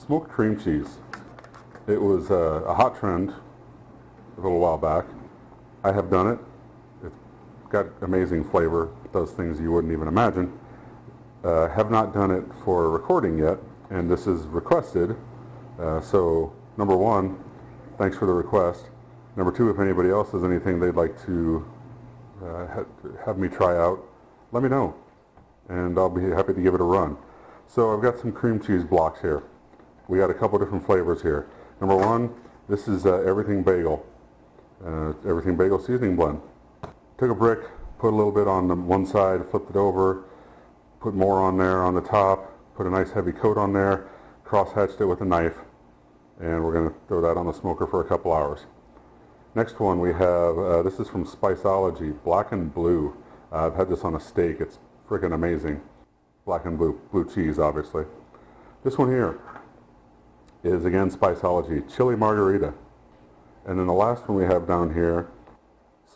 Smoked cream cheese. It was a hot trend a little while back. I have done it. It's got amazing flavor. It does things you wouldn't even imagine. Have not done it for recording yet, and this is requested. So number one, thanks for the request. Number two, if anybody else has anything they'd like to have me try out, let me know, and I'll be happy to give it a run. So I've got some cream cheese blocks here. We got a couple different flavors here. Number one, this is Everything Bagel. Everything Bagel seasoning blend. Took a brick, put a little bit on the one side, flipped it over, put more on there on the top, put a nice heavy coat on there, cross-hatched it with a knife, and we're going to throw that on the smoker for a couple hours. Next one we have, this is from Spiceology, Black and Blue. I've had this on a steak. It's freaking amazing. Black and blue cheese, obviously. This one here is, again, Spiceology, Chili Margarita. And then the last one we have down here,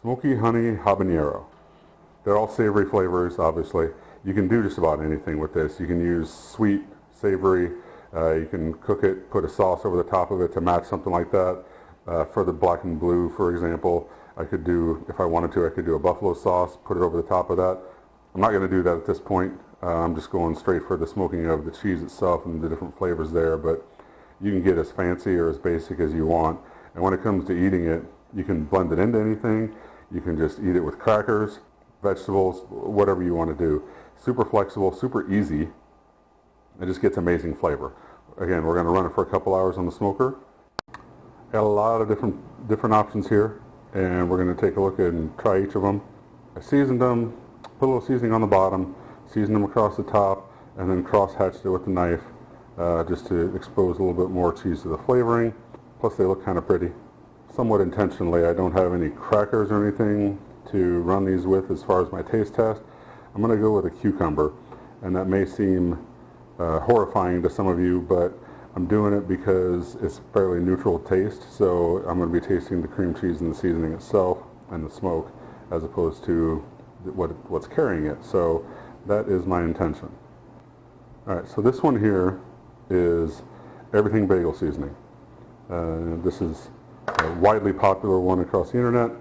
Smoky Honey Habanero. They're all savory flavors, obviously. You can do just about anything with this. You can use sweet, savory. You can cook it, put a sauce over the top of it to match something like that. For the Black and Blue, for example, I could do, if I wanted to, I could do a buffalo sauce, put it over the top of that. I'm not going to do that at this point. I'm just going straight for the smoking of the cheese itself and the different flavors there, but you can get as fancy or as basic as you want. And when it comes to eating it, you can blend it into anything. You can just eat it with crackers, vegetables, whatever you want to do. Super flexible, super easy. It just gets amazing flavor. Again, we're going to run it for a couple hours on the smoker. Got a lot of different options here, and we're going to take a look and try each of them. I seasoned them, put a little seasoning on the bottom, seasoned them across the top, and then cross-hatched it with a knife just to expose a little bit more cheese to the flavoring. Plus they look kind of pretty. Somewhat intentionally, I don't have any crackers or anything to run these with as far as my taste test. I'm going to go with a cucumber, and that may seem horrifying to some of you, but I'm doing it because it's fairly neutral taste, so I'm going to be tasting the cream cheese and the seasoning itself and the smoke as opposed to what's carrying it. So that is my intention. Alright, so this one here is Everything Bagel seasoning. This is a widely popular one across the internet.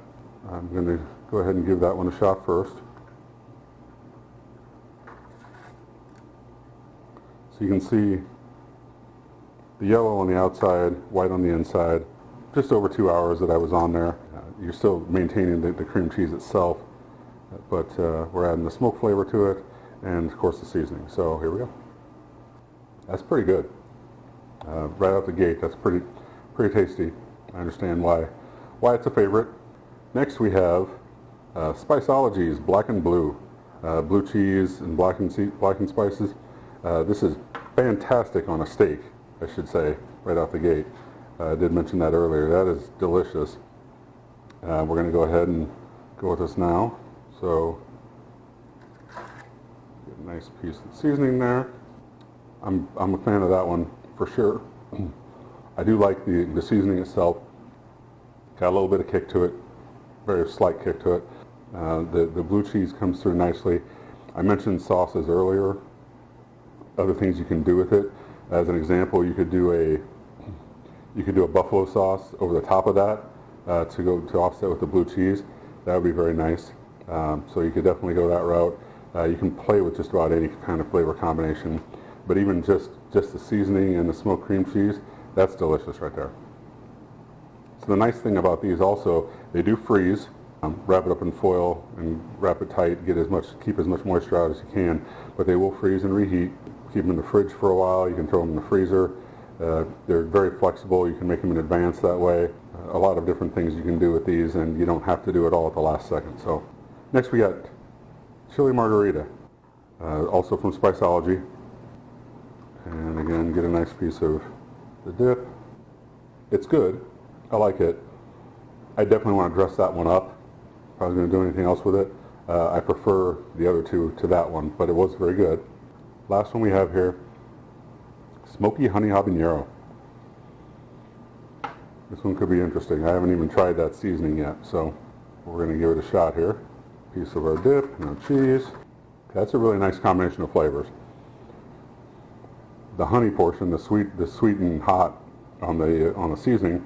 I'm going to go ahead and give that one a shot first. So you can see the yellow on the outside, white on the inside. Just over 2 hours that I was on there. You're still maintaining the cream cheese itself, but we're adding the smoke flavor to it, and of course the seasoning. So here we go. That's pretty good. Right out the gate, that's pretty tasty. I understand why it's a favorite. Next we have Spiceology's Black and Blue. Blue cheese and blackened spices. This is fantastic on a steak, I should say, right out the gate. I did mention that earlier. That is delicious. We're going to go ahead and go with this now. So, get a nice piece of seasoning there. I'm a fan of that one for sure. I do like the seasoning itself. Got a little bit of kick to it, very slight kick to it. The blue cheese comes through nicely. I mentioned sauces earlier. Other things you can do with it. As an example, you could do a buffalo sauce over the top of that to offset with the blue cheese. That would be very nice. So you could definitely go that route. You can play with just about any kind of flavor combination, but even just the seasoning and the smoked cream cheese, that's delicious right there. So the nice thing about these also, they do freeze. Wrap it up in foil and wrap it tight. Keep as much moisture out as you can, but they will freeze and reheat. Keep them in the fridge for a while. You can throw them in the freezer. They're very flexible. You can make them in advance that way. A lot of different things you can do with these, and you don't have to do it all at the last second. So next we got Chili Margarita, also from Spiceology. And again, get a nice piece of the dip. It's good. I like it. I definitely want to dress that one up. If I was going to do anything else with it, I prefer the other two to that one, but it was very good. Last one we have here, Smoky Honey Habanero. This one could be interesting. I haven't even tried that seasoning yet, so we're going to give it a shot here. Piece of our dip and our cheese. That's a really nice combination of flavors. the honey portion, the sweet and hot on the seasoning,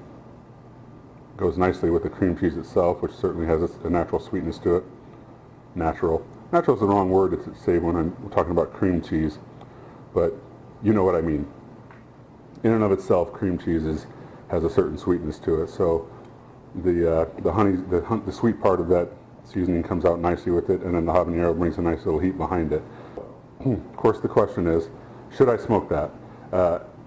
goes nicely with the cream cheese itself, which certainly has a natural sweetness to it. Natural is the wrong word to say when I'm talking about cream cheese, but you know what I mean. In and of itself, cream cheese has a certain sweetness to it. So the sweet part of that seasoning comes out nicely with it, and then the habanero brings a nice little heat behind it. Of course, the question is, should I smoke that?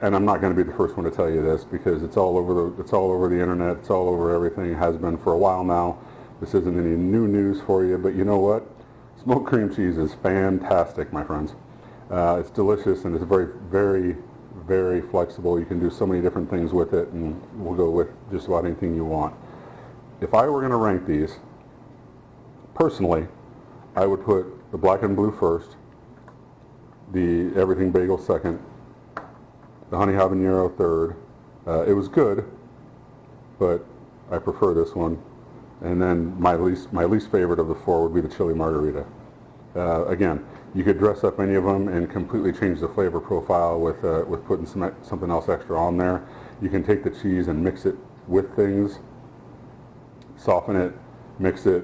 And I'm not going to be the first one to tell you this, because it's all over the internet, it's all over everything. It has been for a while now. This isn't any new news for you, but you know what? Smoked cream cheese is fantastic, my friends. It's delicious, and it's very, very, very flexible. You can do so many different things with it, and we'll go with just about anything you want. If I were going to rank these, personally, I would put the black and blue first, the everything bagel second, the honey habanero third. It was good, but I prefer this one. And then my least favorite of the four would be the chili margarita. Again, you could dress up any of them and completely change the flavor profile with putting something else extra on there. You can take the cheese and mix it with things, soften it, mix it,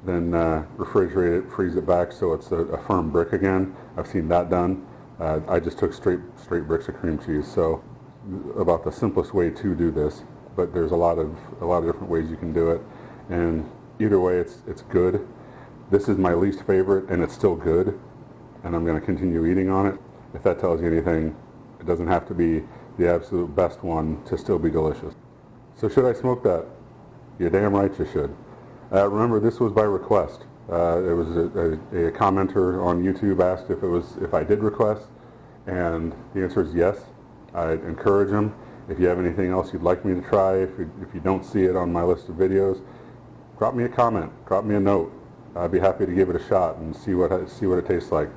then refrigerate it, freeze it back so it's a firm brick again. I've seen that done. I just took straight bricks of cream cheese. So about the simplest way to do this, but there's a lot of different ways you can do it, and either way it's good. This is my least favorite, and it's still good, and I'm going to continue eating on it. If that tells you anything, it doesn't have to be the absolute best one to still be delicious. So should I smoke that? You're damn right you should. Remember, this was by request. It was a commenter on YouTube asked if I did request, and the answer is yes. I'd encourage them. If you have anything else you'd like me to try, if you don't see it on my list of videos, drop me a comment, drop me a note. I'd be happy to give it a shot and see what it tastes like.